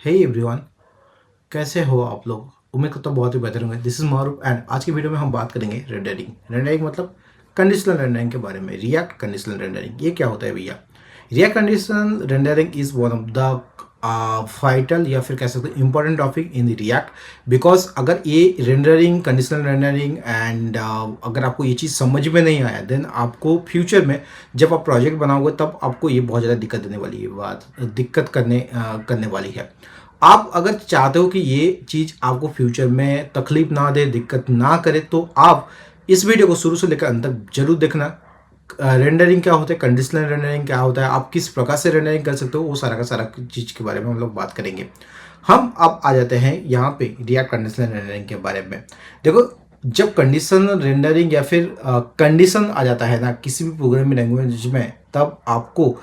Hey everyone, कैसे हो आप लोग। उम्मीद करता हूँ बहुत ही बेहतर होंगे। दिस इज मारूफ एंड आज की वीडियो में हम बात करेंगे रेंडरिंग मतलब कंडीशनल रेंडरिंग के बारे में। रिएक्ट कंडीशनल रेंडरिंग ये क्या होता है भैया। React conditional rendering is one of the vital या फिर कह सकते हैं important topic in the React. Because अगर ये रेंडरिंग कंडीशनल रेंडरिंग एंड अगर आपको ये चीज़ समझ में नहीं आया देन आपको फ्यूचर में जब आप प्रोजेक्ट बनाओगे तब आपको ये बहुत ज़्यादा दिक्कत देने वाली है, बात दिक्कत करने वाली है। आप अगर चाहते हो कि ये चीज़ आपको फ्यूचर में तकलीफ ना दे, दिक्कत ना करे, तो आप इस वीडियो को शुरू से लेकर अंत तक जरूर देखना। रेंडरिंग क्या होता है, कंडीशनल रेंडरिंग क्या होता है, आप किस प्रकार से रेंडरिंग कर सकते हो, वो सारा का सारा चीज़ के बारे में हम लोग बात करेंगे। हम अब आ जाते हैं यहाँ पे रिएक्ट कंडीशनल रेंडरिंग के बारे में। देखो, जब कंडीशनल रेंडरिंग या फिर कंडीशन आ जाता है ना किसी भी प्रोग्रामिंग लैंग्वेज में, तब आपको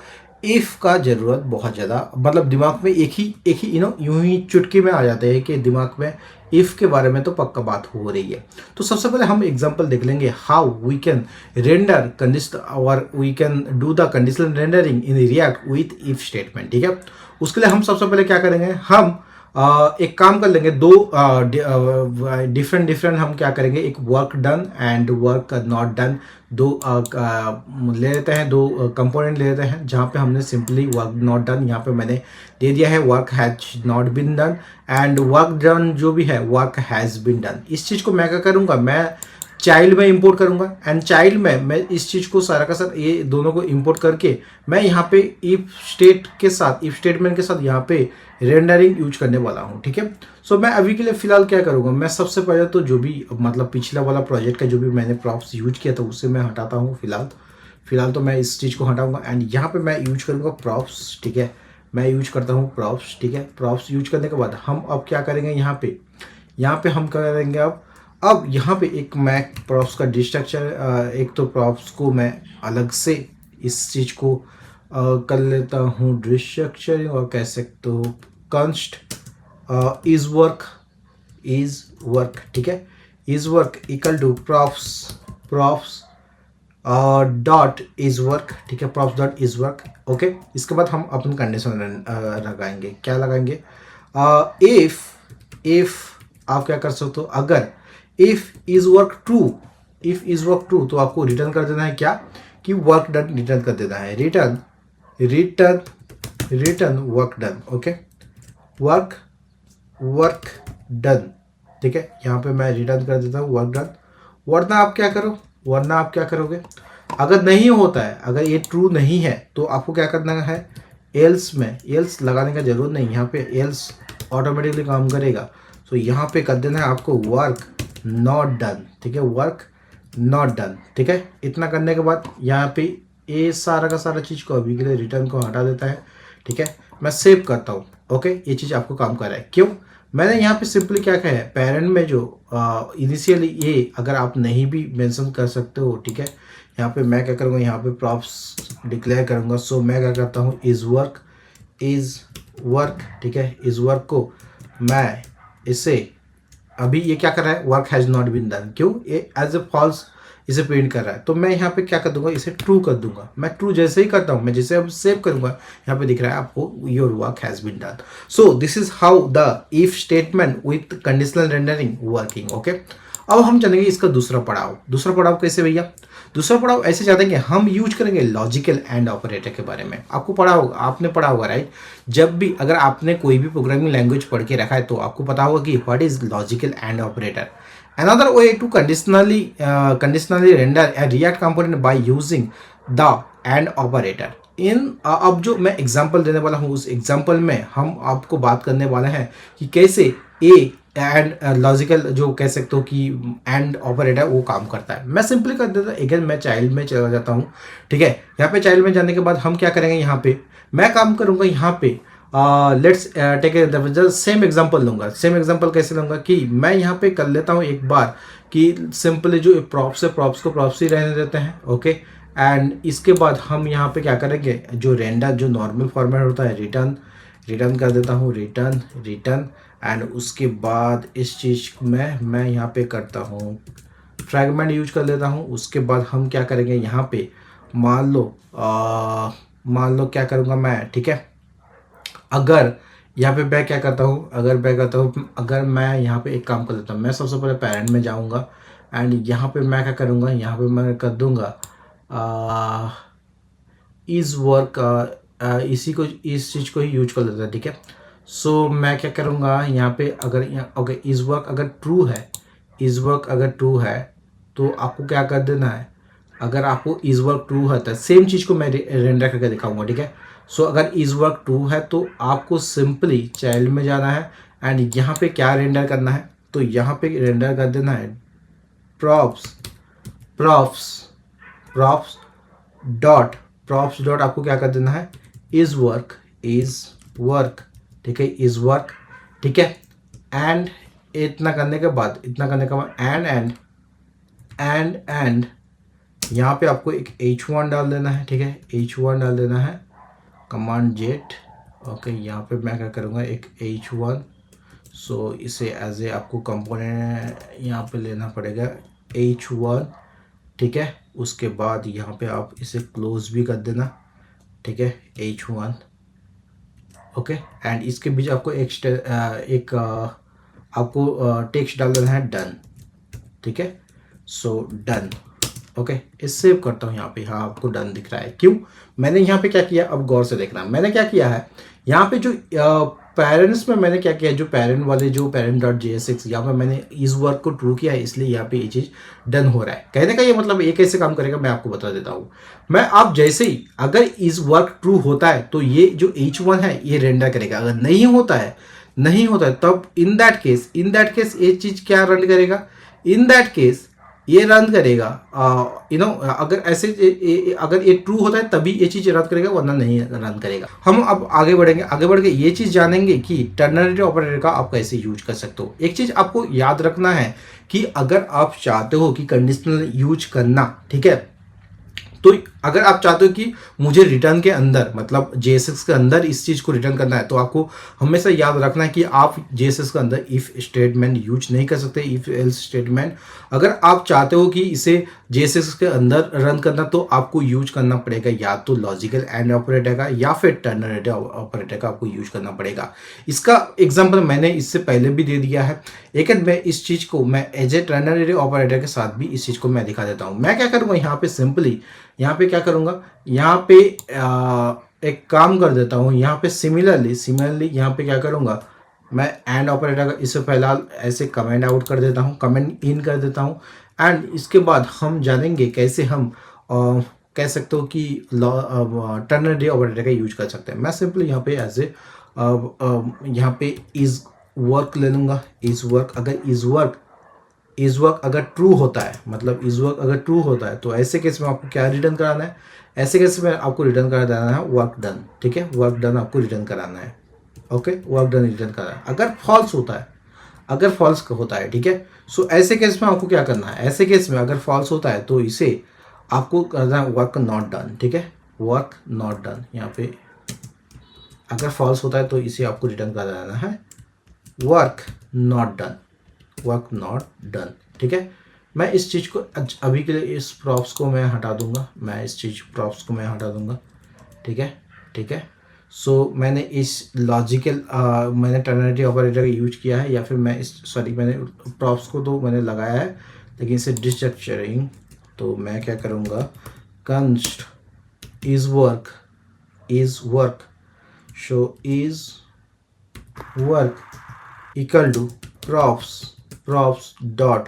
इफ़ का ज़रूरत बहुत ज़्यादा, मतलब दिमाग में एक ही यूं ही चुटकी में आ जाते हैं कि दिमाग में इफ़ के बारे में तो पक्का बात हो रही है। तो सबसे पहले हम एग्जांपल देख लेंगे how we can render condition और we can do the conditional rendering in React with if statement. ठीक है, उसके लिए हम सबसे पहले क्या करेंगे, हम एक काम कर लेंगे। दो डिफरेंट हम क्या करेंगे, एक work done and work not done, दो ले लेते हैं, दो कंपोनेंट ले लेते हैं जहाँ पे हमने सिंपली वर्क नॉट डन यहाँ पे मैंने दे दिया है work has not been done, and work done जो भी है वर्क हैज़ बिन डन। इस चीज़ को मैं क्या करूँगा, मैं चाइल्ड में इंपोर्ट करूंगा एंड चाइल्ड में मैं इस चीज़ को सारा का सारा ये दोनों को इंपोर्ट करके मैं यहाँ पे इफ स्टेटमेंट के साथ यहाँ पे रेंडरिंग यूज करने वाला हूँ। ठीक है, सो मैं अभी के लिए फिलहाल क्या करूँगा, मैं सबसे पहले तो जो भी मतलब पिछला वाला प्रोजेक्ट का जो भी मैंने प्रॉप्स यूज किया था उससे मैं हटाता हूँ। फिलहाल तो मैं इस चीज़ को हटाऊंगा एंड यहाँ पे मैं यूज करूँगा प्रॉप्स। ठीक है, मैं यूज करता हूँ प्रॉप्स। ठीक है, प्रॉप्स यूज करने के बाद हम अब क्या करेंगे, यहाँ पे हम क्या करेंगे, अब यहाँ पे एक मैं प्रॉप्स का डिस्ट्रक्चर, एक तो प्रॉप्स को मैं अलग से इस चीज़ को कर लेता हूँ डिस्ट्रक्चर, और कह सकते हो कंस्ट इज वर्क। ठीक है, is work equal to props dot is work. ठीक है, props dot is work. Okay, इसके बाद हम अपन कंडीशन लगाएंगे। क्या लगाएंगे, इफ आप क्या कर सकते हो, अगर इफ इज वर्क ट्रू तो आपको रिटर्न कर देना है क्या, कि वर्क डन रिटर्न कर देना है। Written work done. Okay, work done. ठीक है, यहाँ पे मैं रिटर्न कर देता हूँ वर्क डन। वरना आप क्या करोगे, अगर नहीं होता है, अगर ये ट्रू नहीं है तो आपको क्या करना है, एल्स लगाने का जरूरत नहीं, यहाँ पे एल्स ऑटोमेटिकली काम करेगा। तो यहाँ पे कर देना है आपको वर्क नॉट डन। ठीक है, वर्क नॉट डन। ठीक है, इतना करने के बाद यहाँ पे ये सारा का सारा चीज़ को अभी के लिए रिटर्न को हटा देता है। ठीक है, मैं सेव करता हूँ। ओके, ये चीज़ आपको काम कर रहा है। क्यों, मैंने यहाँ पे सिंपली क्या कहा है, पेरेंट में जो इनिशियली ये अगर आप नहीं भी मेंशन कर सकते हो। ठीक है, यहाँ पे मैं क्या करूँगा, यहाँ पे प्रॉप्स डिक्लेयर करूँगा। सो मैं क्या करता हूँ, इज वर्क। ठीक है, इज वर्क को मैं इसे अभी ये क्या कर रहा है, work has not been done, क्यों, ये एज ए फॉल्स इसे प्रिंट कर रहा है। तो मैं यहाँ पे क्या कर दूंगा, इसे ट्रू कर दूंगा। मैं ट्रू जैसे ही करता हूँ, मैं जैसे अब सेव करूंगा यहाँ पे दिख रहा है आपको your work has been done. So this is how the if statement with conditional rendering working. Okay, अब हम चलेंगे इसका दूसरा पड़ाव कैसे भैया। दूसरा पड़ाव ऐसे जाते हैं कि हम यूज करेंगे लॉजिकल एंड ऑपरेटर के बारे में। आपने पढ़ा होगा राइट। जब भी अगर आपने कोई भी प्रोग्रामिंग लैंग्वेज पढ़ के रखा है तो आपको पता होगा कि what is logical and operator. Another way to conditionally render a React component by using the AND operator. अब जो मैं एग्जांपल देने वाला हूँ उस एग्जांपल में हम आपको बात करने वाले हैं कि कैसे एंड लॉजिकल जो कह सकते हो कि एंड ऑपरेटर वो काम करता है। मैं सिंपली कर देता हूँ, अगेन मैं चाइल्ड में चला जाता हूँ। ठीक है, यहाँ पे चाइल्ड में जाने के बाद हम क्या करेंगे, यहाँ पे मैं काम करूँगा, यहाँ पे लेट्स टेक सेम एग्जांपल लूंगा। सेम एग्जांपल कैसे लूंगा कि मैं यहाँ पे कर लेता हूँ एक बार कि सिंपली जो प्रॉप्स है प्रॉप्स को प्रॉप्स ही रहने देते हैं। ओके, एंड इसके बाद हम यहाँ पे क्या करेंगे, जो रेंडर जो नॉर्मल फॉर्मेट होता है रिटर्न कर देता हूँ, रिटर्न एंड उसके बाद इस चीज़ में मैं यहाँ पे करता हूँ फ्रैगमेंट यूज कर लेता हूँ। उसके बाद हम क्या करेंगे, यहाँ पे मान लो क्या करूँगा मैं। ठीक है, अगर यहाँ पे मैं क्या करता हूँ, अगर मैं यहाँ पे एक काम कर देता हूँ, मैं सबसे पहले पेरेंट में जाऊँगा एंड यहाँ पे मैं क्या करूँगा, यहाँ पे मैं कर दूँगा इज़ वर्क, इस चीज़ को ही यूज कर लेता है, ठीक है। सो मैं क्या करूँगा यहाँ पे, अगर यहाँ ओके इज़ वर्क अगर ट्रू है, इज़ वर्क अगर ट्रू है तो आपको क्या कर देना है, अगर आपको इज़ वर्क ट्रू है तो सेम चीज़ को मैं रेंडर करके दिखाऊंगा, ठीक है। सो अगर इज़ वर्क ट्रू है तो आपको सिंपली चाइल्ड में जाना है एंड यहाँ पे क्या रेंडर करना है, तो यहाँ पे रेंडर कर देना है props props props dot props dot आपको क्या कर देना है, इज़ वर्क, ठीक है, इज़ वर्क, ठीक है। एंड इतना करने के बाद एंड यहाँ पे आपको एक h1 डाल देना है, ठीक है, h1 डाल देना है, कमांड जेट, ओके। यहाँ पे मैं क्या करूँगा, एक h1, सो इसे एज ए आपको कंपोनेंट यहाँ पे लेना पड़ेगा h1, ठीक है। उसके बाद यहाँ पे आप इसे क्लोज भी कर देना, ठीक है, h1, ओके। एंड इसके बीच आपको आपको टेक्स्ट डाल देना है डन, ठीक है। So done, okay. इस सेव करता हूँ यहाँ पे, हाँ आपको डन दिख रहा है। क्यों, मैंने यहाँ पे क्या किया, अब गौर से देखना, मैंने क्या किया है यहाँ पे जो पेरेंट्स में मैंने क्या किया, जो पेरेंट डॉट JSX यहाँ पे मैंने इस वर्क को ट्रू किया है, इसलिए यहाँ पे ये चीज़ डन हो रहा है। कहने का ये मतलब ये कैसे काम करेगा मैं आपको बता देता हूँ। मैं आप जैसे ही अगर इस वर्क ट्रू होता है तो ये जो h1 है ये रेंडर करेगा, अगर नहीं होता है तब इन दैट केस ये चीज़ क्या रन करेगा, इन दैट केस ये रन करेगा, अगर ऐसे अगर ये ट्रू होता है तभी ये चीज़ रन करेगा, वरना नहीं रन करेगा। हम अब आगे बढ़ के ये चीज़ जानेंगे कि टर्नरी ऑपरेटर का आप कैसे यूज कर सकते हो। एक चीज़ आपको याद रखना है कि अगर आप चाहते हो कि कंडीशनल यूज करना, ठीक है, तो अगर आप चाहते हो कि मुझे रिटर्न के अंदर मतलब JSX के अंदर इस चीज़ को रिटर्न करना है, तो आपको हमेशा याद रखना है कि आप JSX के अंदर इफ़ स्टेटमेंट यूज नहीं कर सकते, इफ़ एल्स स्टेटमेंट। अगर आप चाहते हो कि इसे JSX के अंदर रन करना तो आपको यूज करना पड़ेगा या तो लॉजिकल एंड ऑपरेटर का या फिर टर्नरी ऑपरेटर का आपको यूज करना पड़ेगा। इसका एग्जाम्पल मैंने इससे पहले भी दे दिया है, लेकिन मैं इस चीज़ को मैं एज ए टर्नरी ऑपरेटर के साथ भी इस चीज़ को मैं दिखा देता हूँ। मैं क्या करूँगा यहाँ पे सिंपली यहाँ पे क्या करूँगा, यहाँ पे एक काम कर देता हूँ, यहाँ पे सिमिलरली यहाँ पे क्या करूँगा, मैं एंड ऑपरेटर का इसे फिलहाल ऐसे कमेंट आउट कर देता हूँ, कमेंट इन कर देता हूँ। एंड इसके बाद हम जानेंगे कैसे हम कह सकते हो कि टर्नरी ऑपरेटर का यूज कर सकते हैं। मैं सिंपली यहाँ पे ऐसे यहाँ पे इज़ वर्क ले लूँगा, इज़ वर्क अगर ट्रू होता है, मतलब इज़ वर्क अगर ट्रू होता है तो ऐसे केस में आपको क्या रिटर्न कराना है, ऐसे केस में आपको रिटर्न करा देना है वर्क डन, ठीक है, वर्क डन आपको रिटर्न कराना है, ओके, वर्क डन रिटर्न कराना है। अगर फॉल्स होता है, ठीक है। सो ऐसे केस में आपको क्या करना है, ऐसे केस में अगर फॉल्स होता है तो इसे आपको करना है वर्क नॉट डन, ठीक है, वर्क नॉट डन। यहाँ पे अगर फॉल्स होता है तो इसे आपको रिटर्न करा देना है वर्क नॉट डन, ठीक है। मैं इस चीज़ को अभी के लिए इस प्रॉप्स को मैं हटा दूंगा, ठीक है। सो मैंने इस लॉजिकल मैंने टर्नरी ऑपरेटर का यूज किया है, या फिर मैंने प्रॉप्स को तो मैंने लगाया है, लेकिन इसे डिस्ट्रक्चरिंग, तो मैं क्या करूँगा, const is work show is work equal to props dot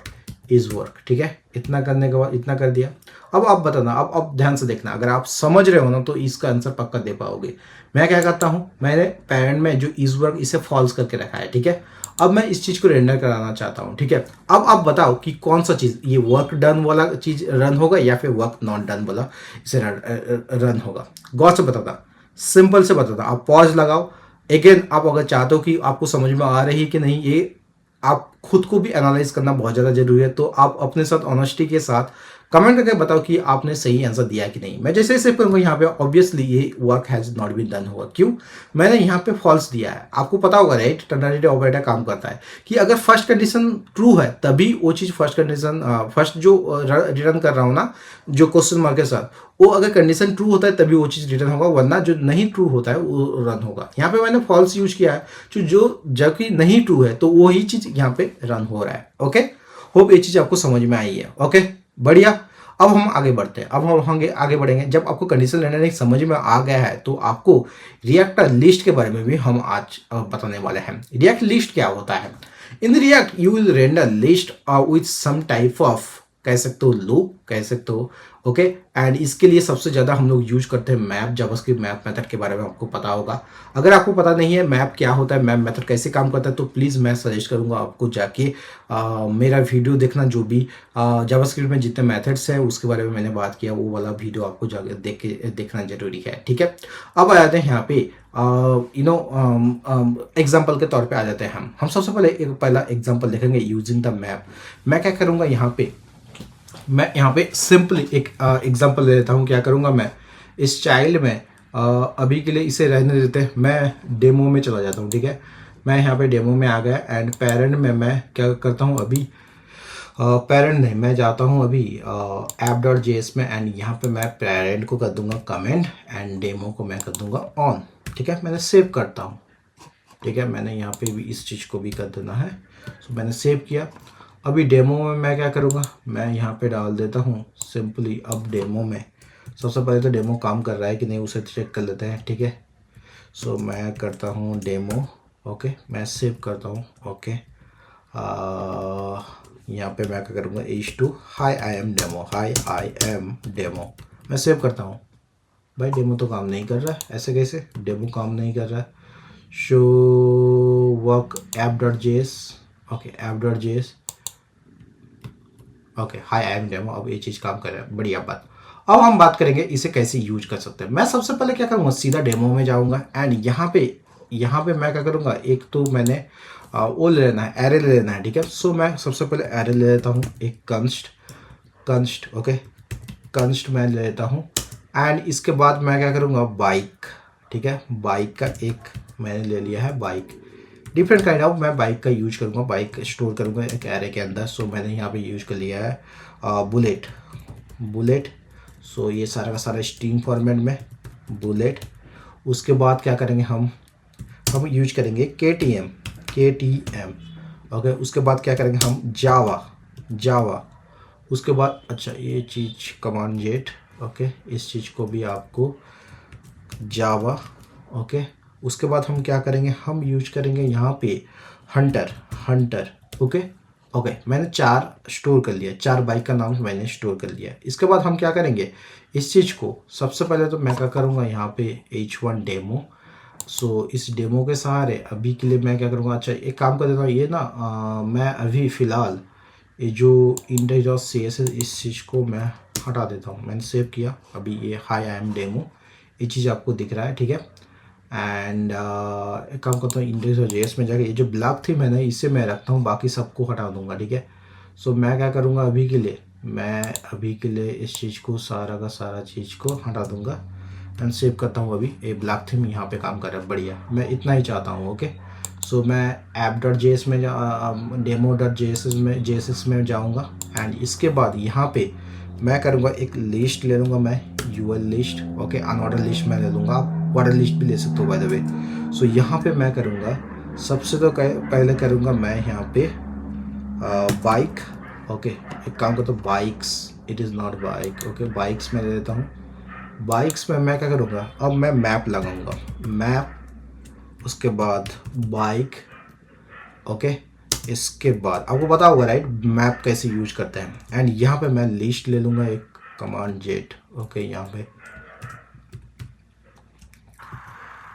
is work, ठीक है। इतना करने के बाद इतना कर दिया। अब आप बताना, अब ध्यान से देखना, अगर आप समझ रहे हो ना तो इसका आंसर पक्का दे पाओगे। मैं क्या करता हूँ, मैंने पेरेंट में जो इज़ वर्क इसे फॉल्स करके रखा है, ठीक है। अब मैं इस चीज़ को रेंडर कराना चाहता हूँ, ठीक है। अब आप बताओ कि कौन सा चीज़, ये वर्क डन वाला चीज़ रन होगा या फिर वर्क नॉट डन वाला इसे रन होगा। गौर से बताता, सिंपल से बताता, आप पॉज लगाओ। अगेन आप अगर चाहते हो कि आपको समझ में आ रही है कि नहीं, ये आप खुद को भी एनालाइज करना बहुत ज़्यादा जरूरी है, तो आप अपने साथ ऑनेस्टी के साथ कमेंट करके बताओ कि आपने सही आंसर दिया है कि नहीं। मैं जैसे जैसे करूँगा यहाँ पे ऑब्वियसली ये work has not been done होगा। क्यों? मैंने यहाँ पे फॉल्स दिया है। आपको पता होगा राइट, टर्नरी ऑपरेटर काम करता है कि अगर फर्स्ट कंडीशन ट्रू है तभी वो चीज़ फर्स्ट जो रिटर्न कर रहा हूँ ना, जो क्वेश्चन मार्क के साथ, वो अगर कंडीशन ट्रू होता है तभी वो चीज़ रिटर्न होगा, वरना जो नहीं ट्रू होता है वो रन होगा। यहाँ पे मैंने फॉल्स यूज किया है, जो जबकि नहीं ट्रू है तो वही चीज़ यहाँ पे रन हो रहा है। ओके, होप ये चीज़ आपको समझ में आई है। ओके, बढ़िया। अब हम आगे बढ़ते हैं। अब हम आगे बढ़ेंगे। जब आपको कंडीशनल एनालिटिक्स समझ में आ गया है तो आपको रिएक्ट लिस्ट के बारे में भी हम आज बताने वाले हैं। रिएक्ट लिस्ट क्या होता है? In React you will render list with some type of, कह सकते हो लूप, कह सकते हो। ओके, एंड इसके लिए सबसे ज़्यादा हम लोग यूज करते हैं मैप, जावास्क्रिप्ट मैप मेथड के बारे में आपको पता होगा। अगर आपको पता नहीं है मैप क्या होता है, मैप मेथड कैसे काम करता है, तो प्लीज़ मैं सजेस्ट करूंगा आपको जाके मेरा वीडियो देखना, जो भी जावास्क्रिप्ट में जितने मेथड्स हैं उसके बारे में मैंने बात किया, वो वाला वीडियो आपको जाके देखना जरूरी है। ठीक है, अब आ जाते हैं यहाँ पे एग्जाम्पल के तौर पे आ जाते हैं। हम सबसे पहले एक पहला एग्जाम्पल देखेंगे यूजिंग द मैप। मैं क्या करूँगा यहाँ पे, मैं यहाँ पे सिंपली एक एग्जांपल ले लेता हूँ। क्या करूँगा मैं, इस चाइल्ड में अभी के लिए इसे रहने देते हैं, मैं डेमो में चला जाता हूँ। ठीक है, मैं यहाँ पे डेमो में आ गया एंड पेरेंट में मैं क्या करता हूँ अभी, पेरेंट नहीं, मैं जाता हूँ अभी app.js में एंड यहाँ पे मैं पेरेंट को कर दूंगा कमेंट एंड डेमो को मैं कर दूंगा ऑन। ठीक है, मैंने सेव करता हूँ। ठीक है, मैंने यहाँ पे भी इस चीज़ को भी कर देना है। सो मैंने सेव किया। अभी डेमो में मैं क्या करूँगा, मैं यहाँ पे डाल देता हूँ सिंपली। अब डेमो में सबसे पहले तो डेमो काम कर रहा है कि नहीं उसे चेक कर लेते हैं। ठीक है, सो मैं करता हूँ डेमो। ओके, मैं सेव करता हूँ। ओके, यहाँ पे मैं क्या करूँगा, h2 high I am demo, high I am demo, मैं सेव करता हूँ। भाई डेमो तो काम नहीं कर रहा है, ऐसे कैसे डेमो काम नहीं कर रहा है? Show work app.js। Okay, app.js। Okay, high I am demo, अब ये चीज़ काम कर रहा है, बढ़िया बात। अब हम बात करेंगे इसे कैसे यूज कर सकते हैं। मैं सबसे पहले क्या करूँगा, सीधा डेमो में जाऊँगा एंड यहाँ पे मैं क्या करूँगा, एक तो मैंने वो ले लेना है, एरे ले लेना है। ठीक है, सो मैं सबसे पहले एरे ले लेता हूँ, एक कंस्ट। ओके, कंस्ट मैं ले लेता हूँ एंड इसके बाद मैं क्या करूँगा, बाइक। ठीक है, बाइक का एक मैंने ले लिया है, बाइक डिफरेंट काइंड ऑफ, मैं बाइक का यूज करूँगा, बाइक स्टोर करूँगा एक एरे के अंदर। सो मैंने यहाँ पे यूज कर लिया है बुलेट। सो ये सारा का सारा स्ट्रिंग फॉर्मेट में बुलेट। उसके बाद क्या करेंगे, हम यूज करेंगे KTM। ओके, उसके बाद क्या करेंगे हम, जावा। उसके बाद अच्छा ये चीज़ कमांड जेट। ओके, इस चीज़ को भी आपको जावा। ओके, उसके बाद हम क्या करेंगे, हम यूज करेंगे यहाँ पे हंटर। ओके, मैंने 4 स्टोर कर लिया, 4 बाइक का नाम मैंने स्टोर कर लिया। इसके बाद हम क्या करेंगे, इस चीज़ को सबसे पहले तो मैं क्या करूँगा, यहाँ पे h1 डेमो। सो इस डेमो के सहारे अभी के लिए मैं क्या करूँगा, अच्छा एक काम कर देता हूँ, ये ना मैं अभी फ़िलहाल ये जो index.css इस चीज़ को मैं हटा देता हूँ। मैंने सेव किया, अभी ये हाई आई एम डेमो ये चीज़ आपको दिख रहा है। ठीक है, एंड एक काम करता हूँ, index.js में जाके ये जो ब्लॉक थी मैंने इसे मैं रखता हूँ, बाकी सबको हटा दूँगा। ठीक है, सो मैं क्या करूँगा, अभी के लिए इस चीज़ को सारा का सारा चीज़ को हटा दूँगा एंड सेव करता हूँ। अभी ये ब्लॉक थीम यहाँ पे काम कर रहा है, बढ़िया, मैं इतना ही चाहता हूँ। ओके, सो मैं app.js में JSS में जाऊँगा एंड इसके बाद यहाँ पे मैं करूँगा एक लिस्ट ले लूँगा, मैं UL list. Okay, unordered list मैं ले लूँगा, आप ऑर्डर लिस्ट भी ले सकते हो बाय द वे। सो यहाँ पे मैं करूँगा सबसे तो पहले करूँगा मैं यहाँ पे बाइक। ओके, एक काम करता हूँ, bikes, it is not bike. Okay, bikes में ले लेता हूँ। बाइक्स में मैं क्या करूँगा, अब मैं मैप लगाऊंगा, मैप, उसके बाद बाइक। ओके, इसके बाद आपको पता होगा राइट मैप कैसे यूज करते हैं एंड यहाँ पे मैं लिस्ट ले लूँगा, एक कमांड जेट। ओके, यहाँ पे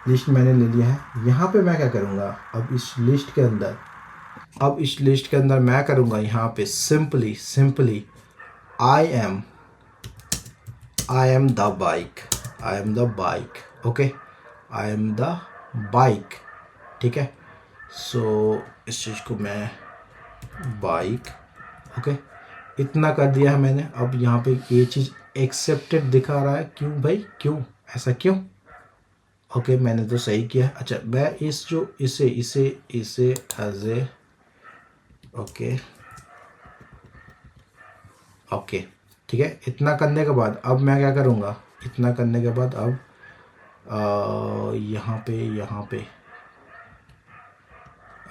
लिस्ट मैंने ले लिया है। यहाँ पे मैं क्या करूँगा, अब इस लिस्ट के अंदर मैं करूँगा यहाँ पे simply I am the bike। Okay, I am the bike। ठीक है, सो इस चीज़ को मैं बाइक। ओके, इतना कर दिया है मैंने। अब यहाँ पे ये चीज़ एक्सेप्टेड दिखा रहा है, क्यों भाई, क्यों ऐसा क्यों? ओके मैंने तो सही किया। अच्छा मैं इस जो इसे इसे इसे एज ए ओके ओके ठीक है। इतना करने के बाद अब मैं क्या करूँगा, इतना करने के बाद अब यहाँ पे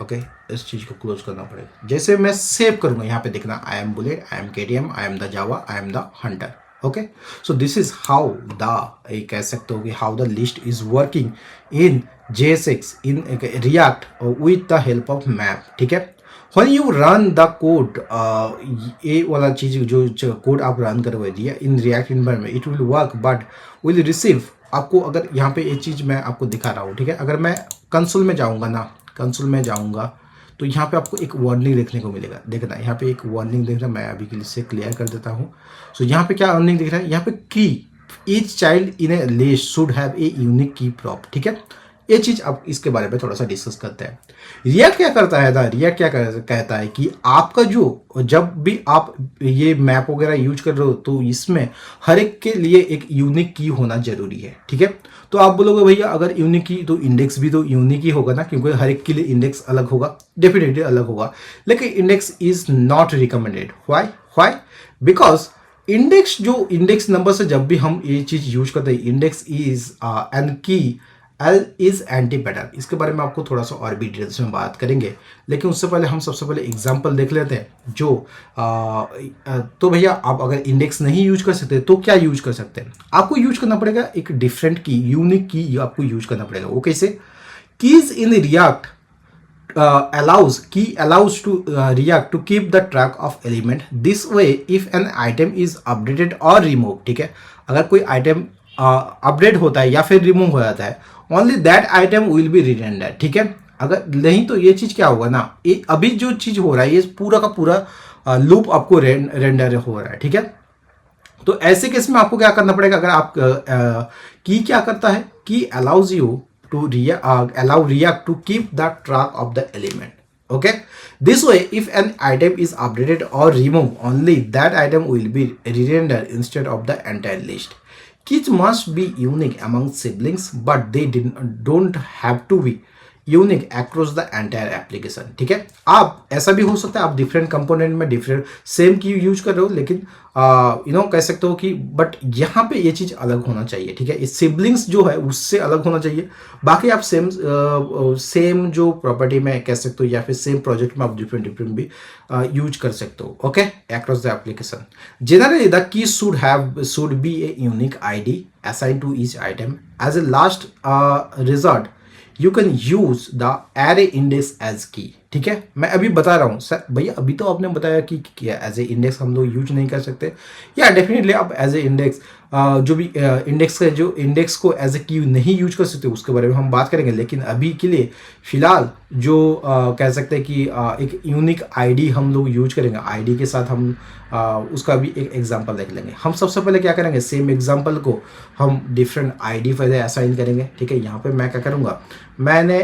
ओके इस चीज़ को क्लोज करना पड़ेगा। जैसे मैं सेव करूँगा यहाँ पे देखना, I M bullet, I M KTM, I am the Java, I am the Hunter. Okay so this is how the, ये कह सकते हो कि how the list is working in JSX in React with the help of map. ठीक है, when you run the code ये वाला चीज़ जो कोड आप रन करवा दिया in React environment, it will work but will receive आपको। अगर यहाँ पे ये चीज़ मैं आपको दिखा रहा हूँ, ठीक है, अगर मैं कंसोल में जाऊँगा ना, कंसोल में जाऊँगा तो यहाँ पे आपको एक वार्निंग देखने को मिलेगा। देखना यहाँ पे एक वार्निंग दिख रहा है, मैं अभी के लिए से क्लियर कर देता हूँ। सो यहाँ पे क्या वार्निंग दिख रहा है, यहाँ पे की each child in A list should have a unique की प्रॉप। ठीक है, ये चीज़ अब इसके बारे में थोड़ा सा डिस्कस करते हैं। रिएक्ट क्या करता है ना, रिएक्ट क्या कहता है कि आपका जो जब भी आप ये मैप वगैरह यूज कर रहे हो तो इसमें हर एक के लिए एक यूनिक की होना जरूरी है। ठीक है, तो आप बोलोगे भैया अगर यूनिक की तो इंडेक्स भी तो यूनिक ही होगा ना, क्योंकि हर एक के लिए इंडेक्स अलग होगा, डेफिनेटली अलग होगा। लेकिन index is not recommended. Why? Because index जो इंडेक्स नंबर से जब भी हम ये चीज यूज करते हैं, इंडेक्स इज एन की एल इज एंटी पैटर्न। इसके बारे में आपको थोड़ा सा और भी डिटेल्स में बात करेंगे, लेकिन उससे पहले हम सबसे पहले एग्जांपल देख लेते हैं। जो तो भैया आप अगर इंडेक्स नहीं यूज कर सकते तो क्या यूज कर सकते हैं? आपको यूज करना पड़ेगा एक डिफरेंट की, यूनिक की आपको यूज करना पड़ेगा। वो कैसे? Keys in React allows to React to keep the track of element. This way if an item is updated or removed, ठीक है, अगर कोई आइटम अपडेट होता है या फिर रिमूव हो जाता है, only that item will be retender. ठीक है, अगर नहीं तो ये चीज क्या होगा ना, ये अभी जो चीज हो रहा है ये पूरा का पूरा लूप आपको रेंडर हो रहा है। ठीक है, तो ऐसे केस में आपको क्या करना पड़ेगा, अगर आप की क्या करता है, की allows you to allow React to keep the track of the element. Okay, this way if an item is updated or removed, only that item will be re-rendered instead of the entire list. Keys must be unique among siblings, but they don't have to be unique across the entire application. ठीक है, आप ऐसा भी हो सकता है आप different component में डिफरेंट सेम की यूज कर रहे हो, लेकिन कह सकते हो कि बट यहाँ पे ये चीज़ अलग होना चाहिए। ठीक है, ये सिबलिंग्स जो है उससे अलग होना चाहिए। बाकी आप सेम जो प्रॉपर्टी में कह सकते हो या फिर सेम प्रोजेक्ट में आप डिफरेंट भी यूज कर सकते हो। Okay, across the application generally the key should be a unique ID assigned to each item. As a last resort you can use the array index as key. ठीक है, मैं अभी बता रहा हूँ सर भैया, अभी तो आपने बताया कि एज ए इंडेक्स हम लोग यूज नहीं कर सकते, या डेफिनेटली आप एज ए इंडेक्स जो भी इंडेक्स का जो इंडेक्स को एज ए की नहीं यूज कर सकते, उसके बारे में हम बात करेंगे। लेकिन अभी के लिए फिलहाल जो कह सकते हैं कि एक यूनिक ID हम लोग यूज करेंगे, ID के साथ हम उसका भी एक एग्जांपल देख लेंगे। हम सबसे पहले क्या करेंगे, सेम एग्जांपल को हम डिफरेंट ID पहले असाइन करेंगे। ठीक है, यहाँ पे मैं क्या करूँगा, मैंने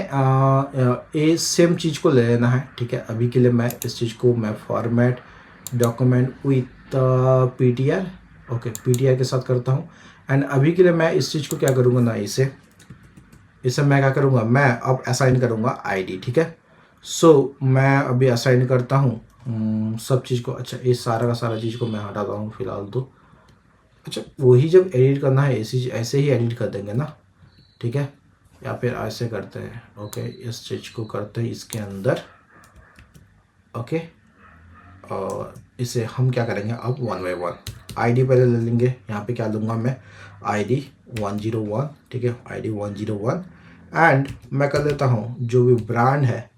ये सेम चीज़ को ले लेना है। ठीक है, अभी के लिए मैं इस चीज़ को मैं format document with PTR, okay PTR के साथ करता हूँ। एंड अभी के लिए मैं इस चीज़ को क्या करूँगा ना, इसे मैं क्या करूँगा, मैं अब असाइन करूँगा ID। ठीक है, सो मैं अभी असाइन करता हूँ सब चीज़ को। अच्छा, ये सारा का सारा चीज़ को मैं हटाता हूँ फिलहाल तो। अच्छा, वही जब एडिट करना है ऐसे ही एडिट कर देंगे ना। ठीक है, या फिर ऐसे करते हैं। ओके, इस चीज़ को करते हैं इसके अंदर। ओके, और इसे हम क्या करेंगे अब 1 by 1 ID पहले ले लेंगे। यहाँ पे क्या लूँगा मैं, ID 101। ठीक है, ID 101 एंड मैं कर लेता हूँ जो भी ब्रांड है,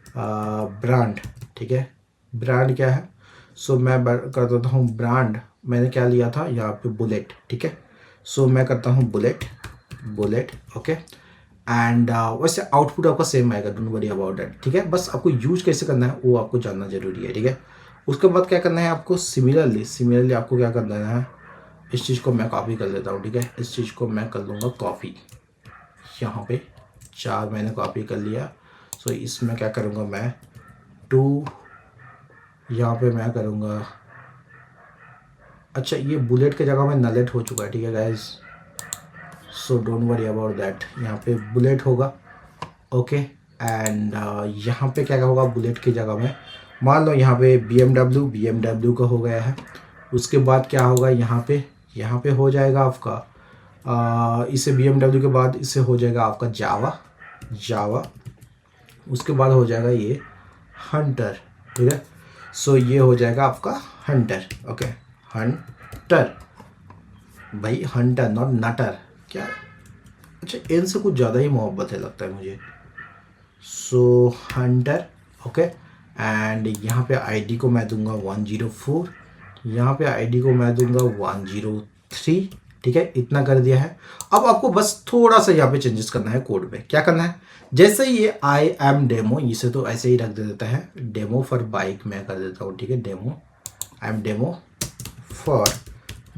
ब्रांड। ठीक है, ब्रांड क्या है, सो मैं कर देता हूँ ब्रांड। मैंने क्या लिया था यहाँ पे, बुलेट। ठीक है, सो मैं करता हूँ बुलेट। ओके, एंड वैसे आउटपुट आपका सेम आएगा, डोंट वरी अबाउट दैट। ठीक है, बस आपको यूज कैसे करना है वो आपको जानना जरूरी है। ठीक है, उसके बाद क्या करना है आपको, सिमिलरली आपको क्या करना है, इस चीज़ को मैं कॉपी कर लेता हूँ। ठीक है, इस चीज़ को मैं कर लूँगा कॉपी, यहाँ पे 4 मैंने कॉपी कर लिया। सो इसमें क्या करूँगा मैं, 2 यहाँ पे मैं करूँगा अच्छा ये बुलेट की जगह में नलेट हो चुका है, ठीक है guys, so don't worry about that. यहाँ पे बुलेट होगा, ओके। एंड यहाँ पे क्या होगा बुलेट की जगह में, मान लो यहाँ पे बी एम डब्ल्यू का हो गया है। उसके बाद क्या होगा यहाँ पे हो जाएगा आपका इसे बी एम डब्ल्यू के बाद इससे हो जाएगा आपका जावा। उसके बाद हो जाएगा ये हंटर, ठीक है। सो ये हो जाएगा आपका हंटर, ओके। हंटर भाई, हंटर नॉट नटर क्या। अच्छा एन से कुछ ज़्यादा ही मोहब्बत है लगता है मुझे। सो हंटर, ओके। एंड यहाँ पे आईडी को मैं दूंगा 104, यहाँ पे आईडी को मैं दूंगा 103, ठीक है। इतना कर दिया है। अब आपको बस थोड़ा सा यहाँ पे चेंजेस करना है कोड पे। क्या करना है, जैसे ये आई एम डेमो, इसे तो ऐसे ही रख देता है, डेमो फॉर बाइक मैं कर देता हूँ, ठीक है। Demo, I am demo for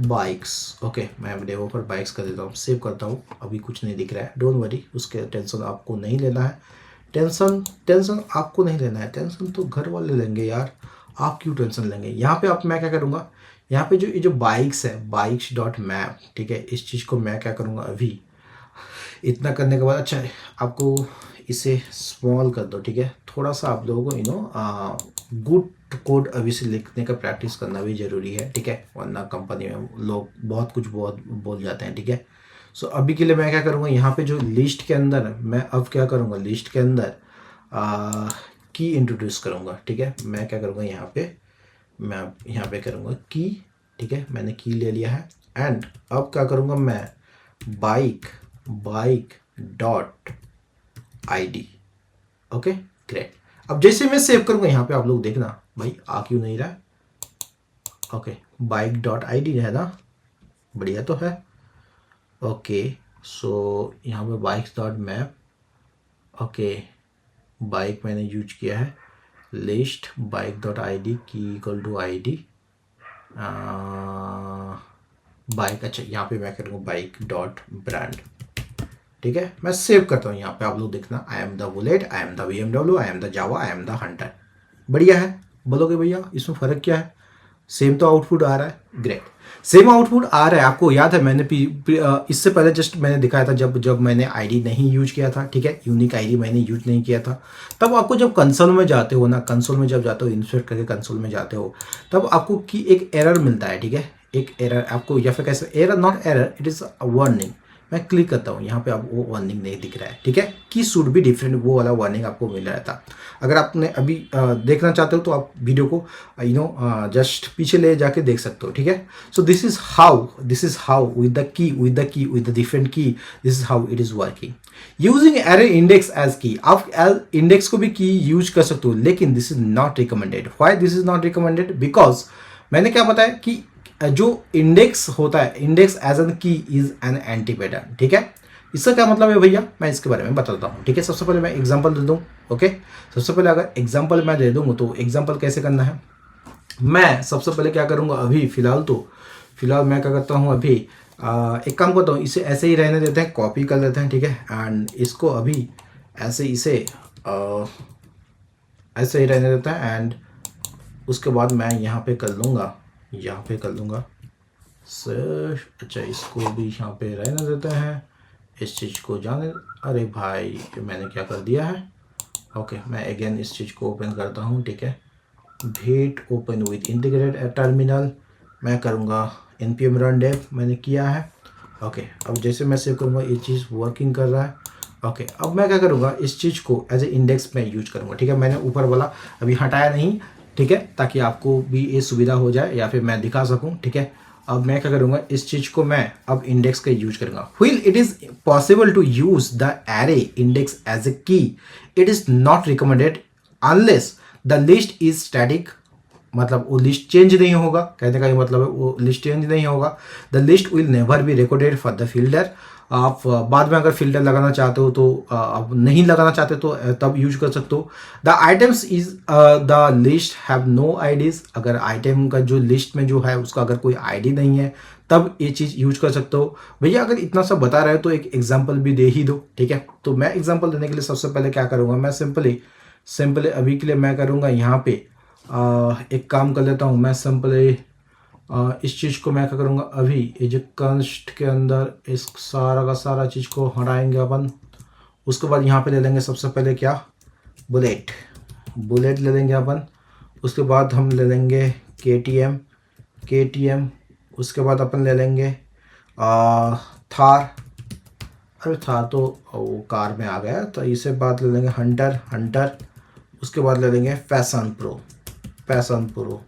bikes, okay. मैं डेमो फॉर बाइक्स कर देता हूँ, सेव करता हूँ। अभी कुछ नहीं दिख रहा है, डोंट वरी, उसके टेंशन आपको नहीं लेना है। टेंशन आपको नहीं लेना है, टेंशन तो घर वाले लेंगे यार, आप क्यों टेंशन लेंगे। यहाँ पे अब मैं क्या करूँगा, यहाँ पे जो बाइक्स है, बाइक्स डॉट मैप, ठीक है। इस चीज़ को मैं क्या करूँगा अभी, इतना करने के बाद, अच्छा आपको इसे स्मॉल कर दो, ठीक है। थोड़ा सा आप लोगों को गुड कोड अभी से लिखने का प्रैक्टिस करना भी ज़रूरी है, ठीक है। वरना कंपनी में लोग बहुत बोल जाते हैं, ठीक है। सो अभी के लिए मैं क्या करूँगा, यहाँ पे जो लिस्ट के अंदर मैं अब क्या करूँगा, लिस्ट के अंदर की इंट्रोड्यूस करूँगा, ठीक है। मैं क्या करूँगा मैं यहाँ पे करूँगा की, ठीक है। मैंने की ले लिया है। एंड अब क्या करूँगा मैं, bike dot ID, okay great. अब जैसे मैं सेव करूँगा यहाँ पे आप लोग देखना भाई आ क्यों नहीं रहा है, ओके। बाइक डॉट आईडी है ना, बढ़िया तो है, ओके। सो यहाँ पे bikes dot map, okay. Bike मैंने यूज किया है, list bike dot I D की equal to I D bike. अच्छा यहाँ पे मैं करूँगा बाइक डॉट ब्रांड, ठीक है। मैं सेव करता हूँ। यहाँ पे आप लोग देखना, I am the bullet, I am the B M W, I am the Java, I am the hunter. बढ़िया है, बोलोगे भैया इसमें फ़र्क क्या है, सेम तो आउटपुट आ रहा है, ग्रेट। सेम आउटपुट आ रहा है। आपको याद है मैंने इससे पहले जस्ट मैंने दिखाया था जब मैंने आईडी नहीं यूज किया था, ठीक है। यूनिक आईडी मैंने यूज नहीं किया था। तब आपको जब कंसोल में जाते हो ना, कंसोल में जब जाते हो, इंसर्ट करके कंसोल में जाते हो, तब आपको की एक एरर मिलता है, ठीक है। एक एरर आपको, या फिर कैसे error, not error, it is a warning. मैं क्लिक करता हूँ, यहाँ पे अब वो वार्निंग नहीं दिख रहा है, ठीक है। की शुड बी डिफरेंट, वो वाला वार्निंग आपको मिल रहा था। अगर आपने अभी देखना चाहते हो तो आप वीडियो को जस्ट पीछे ले जाके देख सकते हो, ठीक है। So this is how with the different key, this is how it is working using array index as key. आप इंडेक्स को भी की यूज कर सकते हो, लेकिन this is not recommended. Why this is not recommended, because मैंने क्या बताया कि जो इंडेक्स होता है, इंडेक्स एज एन की इज एन एंटी पैटर्न, ठीक है। इसका क्या मतलब है भैया, मैं इसके बारे में बताता हूँ, ठीक है। सबसे पहले मैं एग्जांपल दे दूँ, ओके। सबसे पहले अगर एग्जांपल मैं दे दूँ तो एग्जांपल कैसे करना है, मैं सबसे पहले क्या करूँगा, अभी फिलहाल मैं क्या करता हूँ, अभी एक काम करता हूँ, इसे ऐसे ही रहने देते हैं, कॉपी कर लेते हैं, ठीक है। एंड इसको अभी ऐसे ऐसे ही रहने देते हैं। एंड उसके बाद मैं यहाँ पे कर लूँगा सर। अच्छा इसको भी यहाँ पे रहने देते हैं, इस चीज़ को जाने, अरे भाई मैंने क्या कर दिया है, ओके। मैं अगेन इस चीज़ को ओपन करता हूँ, ठीक है। भेट ओपन विद इंटीग्रेटेड टर्मिनल, मैं करूँगा npm run dev, मैंने किया है, ओके। अब जैसे मैं सेव करूँगा ये चीज़ वर्किंग कर रहा है, ओके। अब मैं क्या करूँगा, इस चीज़ को एज ए इंडेक्स में यूज करूँगा, ठीक है। मैंने ऊपर वाला अभी हटाया नहीं, ठीक है, ताकि आपको भी ये सुविधा हो जाए या फिर मैं दिखा सकूँ, ठीक है। अब मैं क्या करूँगा, इस चीज़ को मैं अब इंडेक्स का यूज करूँगा। While it is possible to use the array index as a key, it is not recommended unless the list is static, मतलब वो लिस्ट चेंज नहीं होगा, कहने का ये मतलब है वो लिस्ट चेंज नहीं होगा। The list will never be recorded for the filter. आप बाद में अगर फिल्टर लगाना चाहते हो तो आप नहीं लगाना चाहते तो तब यूज कर सकते हो। The items is the list have no IDs, अगर आइटम का जो लिस्ट में जो है उसका अगर कोई आईडी नहीं है तब ये चीज़ यूज कर सकते हो। भैया अगर इतना सब बता रहे हो तो एक एग्जाम्पल भी दे ही दो, ठीक है। तो मैं एग्जाम्पल देने के लिए सबसे पहले क्या करूँगा, मैं सिंपली अभी के लिए मैं करूँगा यहाँ पे एक काम कर लेता हूँ, मैं सिंपली इस चीज़ को मैं क्या करूँगा, अभी ये जो कंस्ट के अंदर इस सारा का सारा चीज़ को हटाएंगे अपन। उसके बाद यहाँ पे ले लेंगे सबसे पहले क्या, बुलेट, बुलेट ले लेंगे अपन। उसके बाद हम ले लेंगे KTM, KTM। उसके बाद अपन ले लेंगे थार, अरे थार तो वो कार में आ गया, तो इसे बाद ले लेंगे हंटर, हंटर। उसके बाद ले लेंगे पैशन प्रो, पैशन प्रो।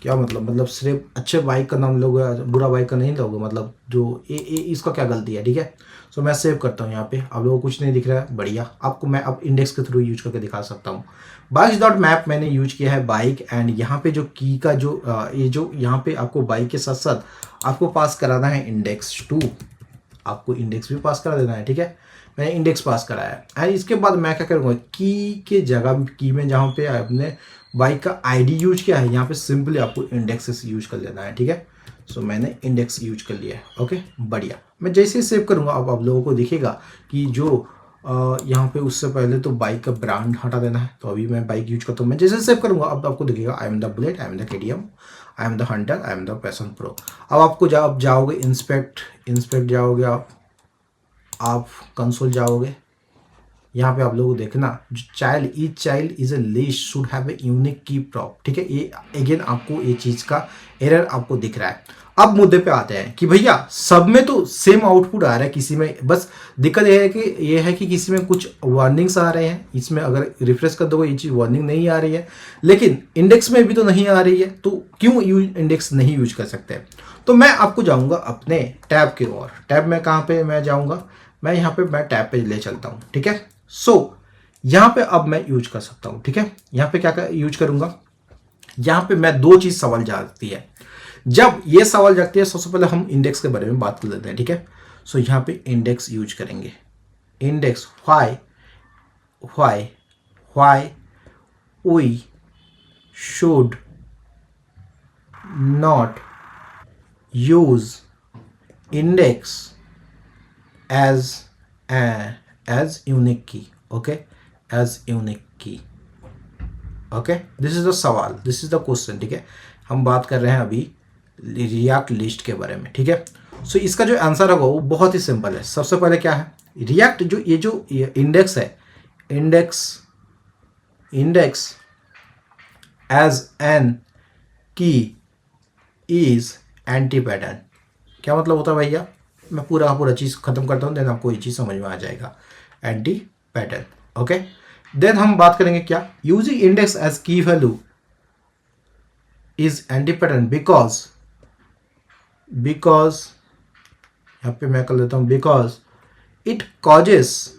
क्या मतलब सिर्फ अच्छे बाइक का नाम लोगे, बुरा बाइक का नहीं लोगे, मतलब जो इसका क्या गलती है, ठीक है। सो मैं सेव करता हूँ यहाँ पे, आप लोगों को कुछ नहीं दिख रहा है, बढ़िया। आपको मैं अब इंडेक्स के थ्रू यूज करके दिखा सकता हूँ। बाइक्स डॉट मैप मैंने यूज किया है बाइक, एंड यहाँ पे जो की का जो ये जो यहाँ पे आपको बाइक के साथ साथ आपको पास कराना है इंडेक्स 2, आपको इंडेक्स भी पास करा देना है, ठीक है। मैंने इंडेक्स पास कराया है, एंड इसके बाद मैं क्या करूँगा, की के जगह की में जहाँ पे आपने बाइक का आईडी यूज किया है, यहाँ पे सिंपली आपको इंडेक्स यूज कर लेना है, ठीक है। सो मैंने इंडेक्स यूज कर लिया है, ओके, बढ़िया। मैं जैसे ही सेव करूँगा अब आप लोगों को दिखेगा कि जो यहाँ पे उससे पहले तो बाइक का ब्रांड हटा देना है, तो अभी मैं बाइक यूज करता हूँ। मैं जैसे सेव करूँगा अब आपको दिखेगा आई am the bullet, I am the KTM, I am the Hunter, I am the passion pro. अब आपको जब जाओगे इंस्पेक्ट जाओगे आप कंसोल जाओगे, यहाँ पे आप लोगों को देखना जो child is a list should have a unique की प्रॉप, ठीक है। ये अगेन आपको ये चीज़ का एरर आपको दिख रहा है। अब मुद्दे पे आते हैं कि भैया सब में तो सेम आउटपुट आ रहा है, किसी में बस दिक्कत ये है कि किसी में कुछ वार्निंग्स आ रहे हैं, इसमें अगर रिफ्रेश कर दोगे ये चीज़ वार्निंग नहीं आ रही है, लेकिन इंडेक्स में भी तो नहीं आ रही है, तो क्यों इंडेक्स नहीं यूज कर सकते। तो मैं आपको जाऊँगा अपने टैब की ओर। टैब में कहाँ पे मैं जाऊँगा, मैं यहाँ पे मैं टैब पे ले चलता हूँ, ठीक है। सो यहाँ पे अब मैं यूज कर सकता हूँ, ठीक है। यहाँ पे क्या यूज करूँगा, यहाँ पे मैं दो चीज़ सवाल जागती है। जब ये सवाल जागती है सबसे पहले हम इंडेक्स के बारे में बात कर लेते हैं, ठीक है। सो यहाँ पे इंडेक्स यूज करेंगे, index why we should not use index as unique key, okay, as unique key, okay, this is the सवाल, this is the question, ठीक है। हम बात कर रहे हैं अभी रिएक्ट लिस्ट के बारे में, ठीक है। सो इसका जो आंसर होगा वो बहुत ही सिंपल है। सबसे पहले क्या है, रिएक्ट जो ये इंडेक्स है, इंडेक्स एज एन की इज एंटी पैटर्न। क्या मतलब होता है भैया, मैं पूरा चीज़ खत्म करता हूँ, देन आपको ये चीज़ समझ में आ जाएगा, एंटी पैटर्न, ओके। देन हम बात करेंगे क्या, यूजिंग इंडेक्स एज की value is anti pattern because यहाँ पे मैं कर लेता हूँ, because it causes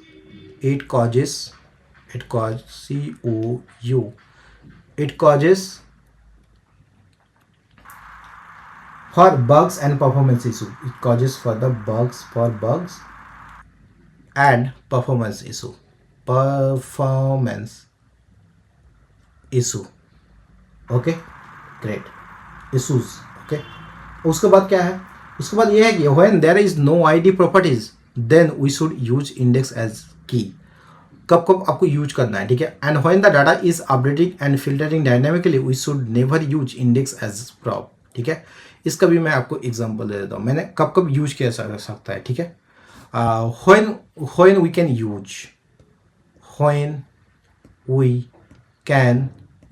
for bugs and performance issue. It causes for bugs and performance issue. Okay, great. Issues. Okay. उसके बाद क्या है, उसके बाद ये है कि when there is no ID properties then we should use index as key. कब आपको यूज करना है, ठीक है। And when the data is updating and filtering dynamically we should never use index as prop, ठीक है। इसका भी मैं आपको एग्जांपल दे देता हूँ, मैंने कब यूज किया जा सकता है, ठीक है। when we can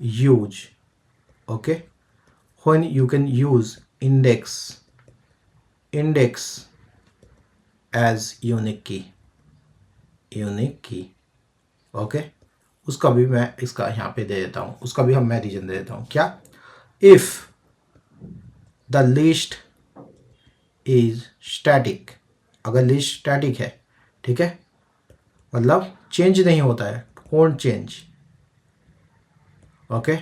use, okay, when you can use index as unique key, okay. उसका भी मैं इसका यहाँ पे दे देता हूँ, उसका भी मैं रीजन दे देता हूँ, क्या, if the list is static, अगर लिस्ट स्टैटिक है, ठीक है, मतलब चेंज नहीं होता है, won't change, okay.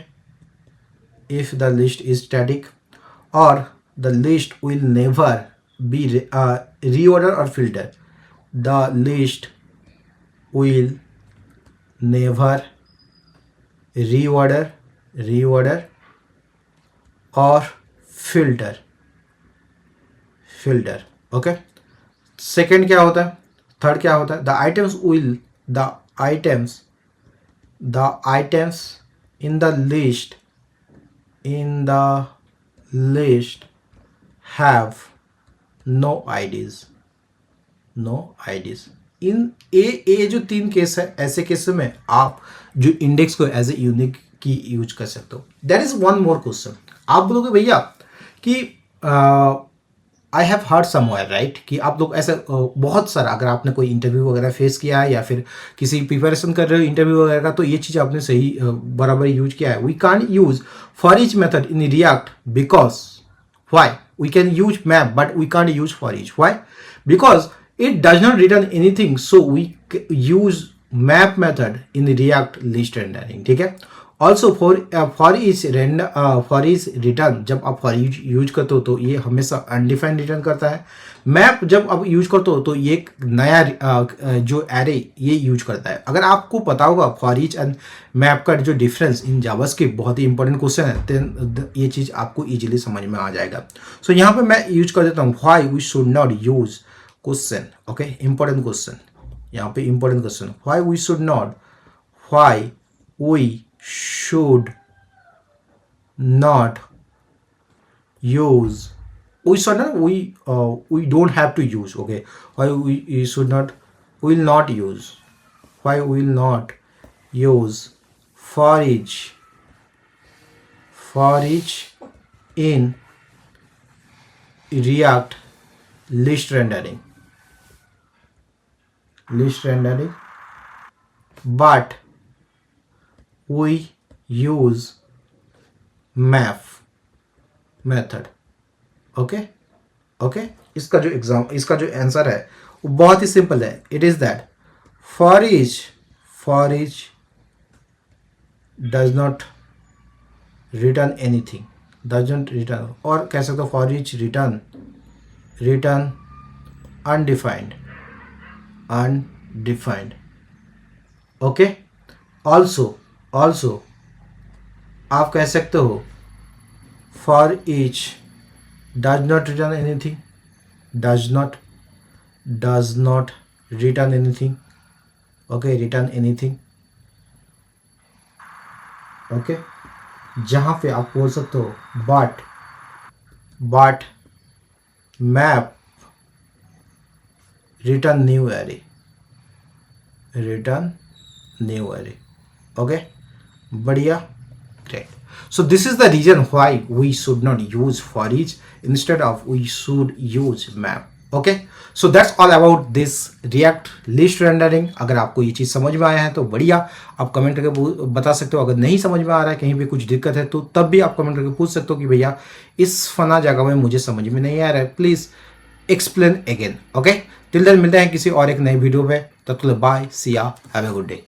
If the list is static और the list will never be reorder or filter, the list will never reorder or filter, okay। Second क्या होता है, थर्ड क्या होता है, the items in the list list have no IDs, no IDs. In a जो 3 case है, ऐसे case में आप जो इंडेक्स को एज ए यूनिक की यूज कर सकते हो। That is one more question. आप बोलोगे भैया कि I have heard somewhere right, कि आप लोग ऐसे बहुत सारा, अगर आपने कोई इंटरव्यू वगैरह फेस किया है या फिर किसी प्रिपरेशन कर रहे हो इंटरव्यू वगैरह का, तो ये चीज़ आपने सही बराबर यूज किया है। We can't use for each method in React because why we can use map but we can't use for each. Why? Because it does not return anything, so we use map method in the react list rendering. ठीक है। also for each return, जब आप for each use करते हो तो ये हमेशा undefined return करता है। मैप जब आप यूज करते हो तो ये एक नया जो एरे ये यूज करता है। अगर आपको पता होगा फॉर ईच एंड मैप का जो डिफरेंस इन जावास्क्रिप्ट, बहुत ही इंपॉर्टेंट क्वेश्चन है, तो ये चीज़ आपको इजीली समझ में आ जाएगा। सो यहाँ पे मैं यूज कर देता हूँ why we should not use question. Okay, important question, यहाँ पे important question, why we should not use, we should not, we don't have to use. Okay, why we should not, will not use, why will not use for each in react list rendering but we use map method. Okay, इसका जो answer है वो बहुत ही simple है। It is that for each does not return anything, doesn't return, और कह सकते हो for each return undefined. Okay, also आप कह सकते हो for each does not return anything, does not return anything. Okay, return anything. Okay, जहाँ पे आप बोल सकते हो but map return new array, okay, बढ़िया, great. So this is the reason why we should not use for each, instead of we should use map. Okay, so that's all about this react list rendering. अगर आपको ये चीज़ समझ में आया है तो बढ़िया, आप कमेंट करके बता सकते हो। अगर नहीं समझ में आ रहा है, कहीं पे कुछ दिक्कत है, तो तब भी आप कमेंट करके पूछ सकते हो कि भैया इस फना जगह में मुझे समझ में नहीं आ रहा है, please explain again. Okay, till then मिलते हैं किसी और एक नई वीडियो में, तब तक बाय, सी या, हैव ए गुड डे।